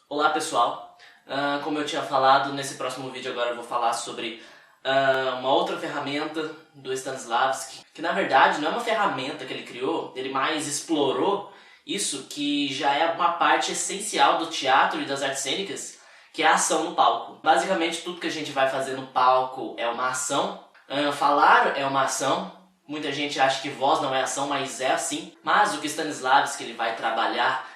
Olá pessoal, como eu tinha falado, nesse próximo vídeo agora eu vou falar sobre uma outra ferramenta do Stanislavski, que na verdade não é uma ferramenta que ele criou, ele mais explorou isso que já é uma parte essencial do teatro e das artes cênicas, que é a ação no palco. Basicamente tudo que a gente vai fazer no palco é uma ação, falar é uma ação. Muita gente acha que voz não é ação, mas é assim. Mas o que Stanislavski ele vai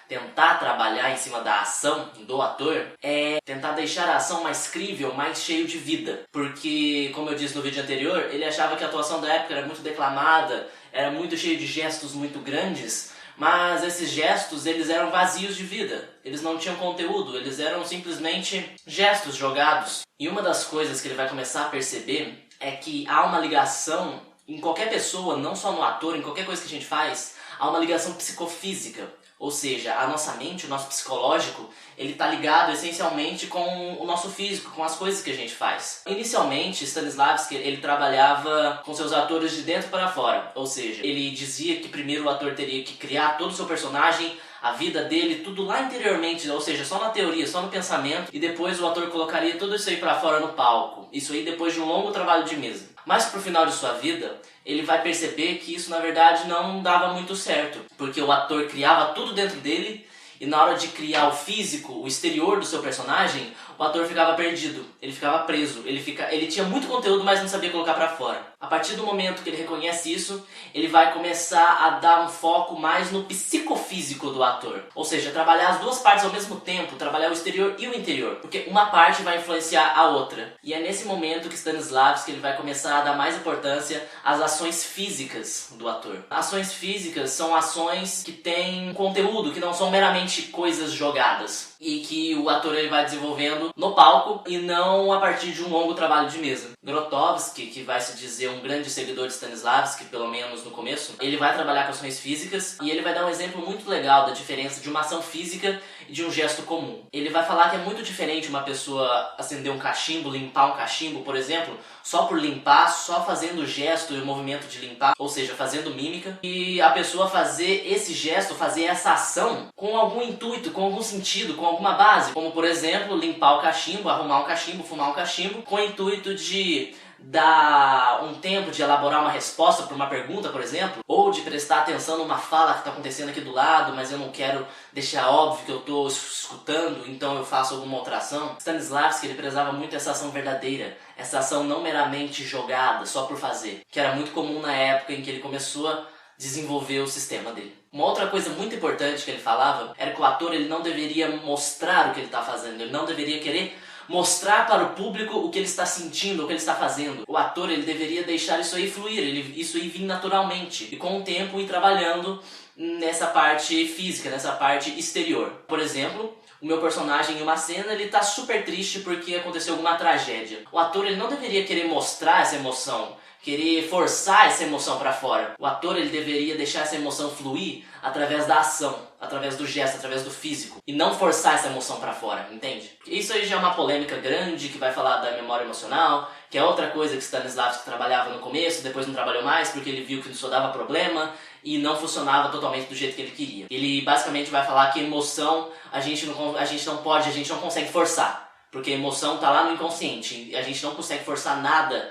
tentar trabalhar em cima da ação do ator, é tentar deixar a ação mais crível, mais cheio de vida. Porque, como eu disse no vídeo anterior, ele achava que a atuação da época era muito declamada, era muito cheio de gestos muito grandes, mas esses gestos eles eram vazios de vida. Eles não tinham conteúdo, eles eram simplesmente gestos jogados. E uma das coisas que ele vai começar a perceber é que há uma ligação em qualquer pessoa, não só no ator, em qualquer coisa que a gente faz, há uma ligação psicofísica. Ou seja, a nossa mente, o nosso psicológico, ele está ligado essencialmente com o nosso físico, com as coisas que a gente faz. Inicialmente, Stanislavski ele trabalhava com seus atores de dentro para fora. Ou seja, ele dizia que primeiro o ator teria que criar todo o seu personagem, a vida dele, tudo lá interiormente, ou seja, só na teoria, só no pensamento, e depois o ator colocaria tudo isso aí para fora no palco. Isso aí depois de um longo trabalho de mesa. Mas pro final de sua vida, ele vai perceber que isso na verdade não dava muito certo, porque o ator criava tudo dentro dele e na hora de criar o físico, o exterior do seu personagem, o ator ficava perdido, ele ficava preso, ele tinha muito conteúdo, mas não sabia colocar pra fora. A partir do momento que ele reconhece isso, ele vai começar a dar um foco mais no psicofísico do ator. Ou seja, trabalhar as duas partes ao mesmo tempo, trabalhar o exterior e o interior, porque uma parte vai influenciar a outra. E é nesse momento que Stanislavski ele vai começar a dar mais importância às ações físicas do ator. Ações físicas são ações que têm conteúdo, que não são meramente coisas jogadas, e que o ator ele vai desenvolvendo no palco e não a partir de um longo trabalho de mesa. Grotowski, que vai se dizer um grande seguidor de Stanislavski, pelo menos no começo, ele vai trabalhar com ações físicas e ele vai dar um exemplo muito legal da diferença de uma ação física e de um gesto comum. Ele vai falar que é muito diferente uma pessoa acender um cachimbo, limpar um cachimbo, por exemplo, só por limpar, só fazendo o gesto e o movimento de limpar, ou seja, fazendo mímica, e a pessoa fazer esse gesto, fazer essa ação com algum intuito, com algum sentido, com alguma base, como por exemplo, limpar o cachimbo, arrumar um cachimbo, fumar um cachimbo, com o intuito de dar um tempo de elaborar uma resposta para uma pergunta, por exemplo, ou de prestar atenção numa fala que está acontecendo aqui do lado, mas eu não quero deixar óbvio que eu estou escutando, então eu faço alguma outra ação. Stanislavski ele prezava muito essa ação verdadeira, essa ação não meramente jogada, só por fazer, que era muito comum na época em que ele começou a desenvolver o sistema dele. Uma outra coisa muito importante que ele falava era que o ator ele não deveria mostrar o que ele está fazendo, ele não deveria querer mostrar para o público o que ele está sentindo, o que ele está fazendo. O ator ele deveria deixar isso aí fluir, isso aí vir naturalmente e com o tempo ir trabalhando nessa parte física, nessa parte exterior. Por exemplo, o meu personagem em uma cena ele está super triste porque aconteceu alguma tragédia. O ator ele não deveria querer mostrar essa emoção, querer forçar essa emoção para fora. O ator ele deveria deixar essa emoção fluir através da ação, através do gesto, através do físico, e não forçar essa emoção para fora, entende? Isso aí já é uma polêmica grande que vai falar da memória emocional, que é outra coisa que Stanislavski trabalhava no começo, depois não trabalhou mais porque ele viu que isso dava problema e não funcionava totalmente do jeito que ele queria. Ele basicamente vai falar que emoção a gente não consegue forçar, porque a emoção tá lá no inconsciente, e a gente não consegue forçar nada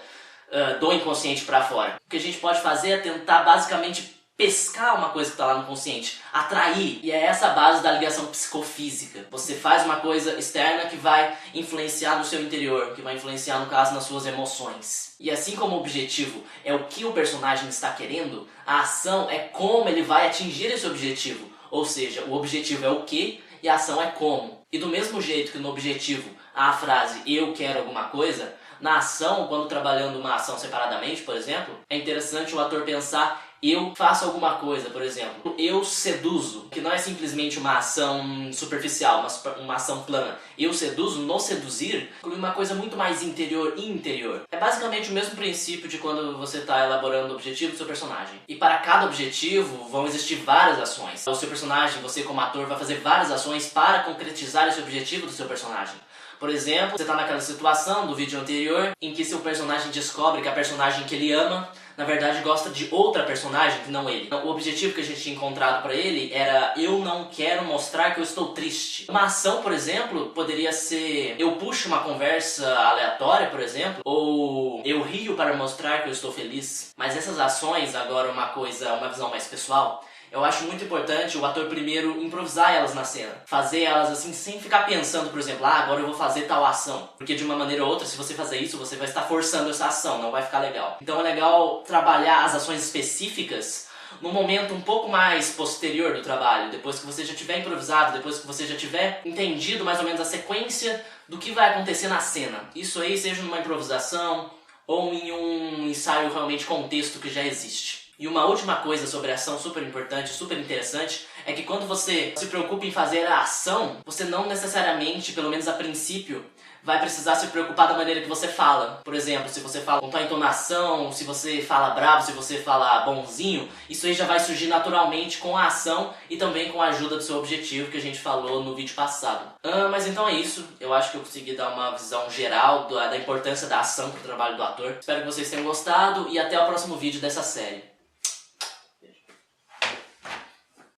do inconsciente para fora. O que a gente pode fazer é tentar basicamente pescar uma coisa que está lá no consciente, atrair, e é essa a base da ligação psicofísica. Você faz uma coisa externa que vai influenciar no seu interior, que vai influenciar, no caso, nas suas emoções. E assim como o objetivo é o que o personagem está querendo, a ação é como ele vai atingir esse objetivo. Ou seja, o objetivo é o que e a ação é como. E do mesmo jeito que no objetivo há a frase eu quero alguma coisa, na ação, quando trabalhando uma ação separadamente, por exemplo, é interessante o ator pensar eu faço alguma coisa, por exemplo, eu seduzo, que não é simplesmente uma ação superficial, uma ação plana. Eu seduzo, no seduzir, inclui uma coisa muito mais interior e interior. É basicamente o mesmo princípio de quando você está elaborando o objetivo do seu personagem. E para cada objetivo vão existir várias ações. O seu personagem, você como ator, vai fazer várias ações para concretizar esse objetivo do seu personagem. Por exemplo, você tá naquela situação do vídeo anterior em que seu personagem descobre que a personagem que ele ama, na verdade, gosta de outra personagem que não ele. O objetivo que a gente tinha encontrado pra ele era: eu não quero mostrar que eu estou triste. Uma ação, por exemplo, poderia ser: eu puxo uma conversa aleatória, por exemplo, ou eu rio para mostrar que eu estou feliz. Mas essas ações, agora uma visão mais pessoal, eu acho muito importante o ator primeiro improvisar elas na cena. Fazer elas assim, sem ficar pensando, por exemplo, agora eu vou fazer tal ação. Porque de uma maneira ou outra, se você fazer isso, você vai estar forçando essa ação, não vai ficar legal. Então é legal trabalhar as ações específicas num momento um pouco mais posterior do trabalho. Depois que você já tiver improvisado, depois que você já tiver entendido mais ou menos a sequência do que vai acontecer na cena. Isso aí seja numa improvisação ou em um ensaio realmente com texto que já existe. E uma última coisa sobre a ação super importante, super interessante, é que quando você se preocupa em fazer a ação, você não necessariamente, pelo menos a princípio, vai precisar se preocupar da maneira que você fala. Por exemplo, se você fala com tua entonação, se você fala bravo, se você fala bonzinho, isso aí já vai surgir naturalmente com a ação e também com a ajuda do seu objetivo que a gente falou no vídeo passado. Mas então é isso. Eu acho que eu consegui dar uma visão geral da importância da ação para o trabalho do ator. Espero que vocês tenham gostado e até o próximo vídeo dessa série.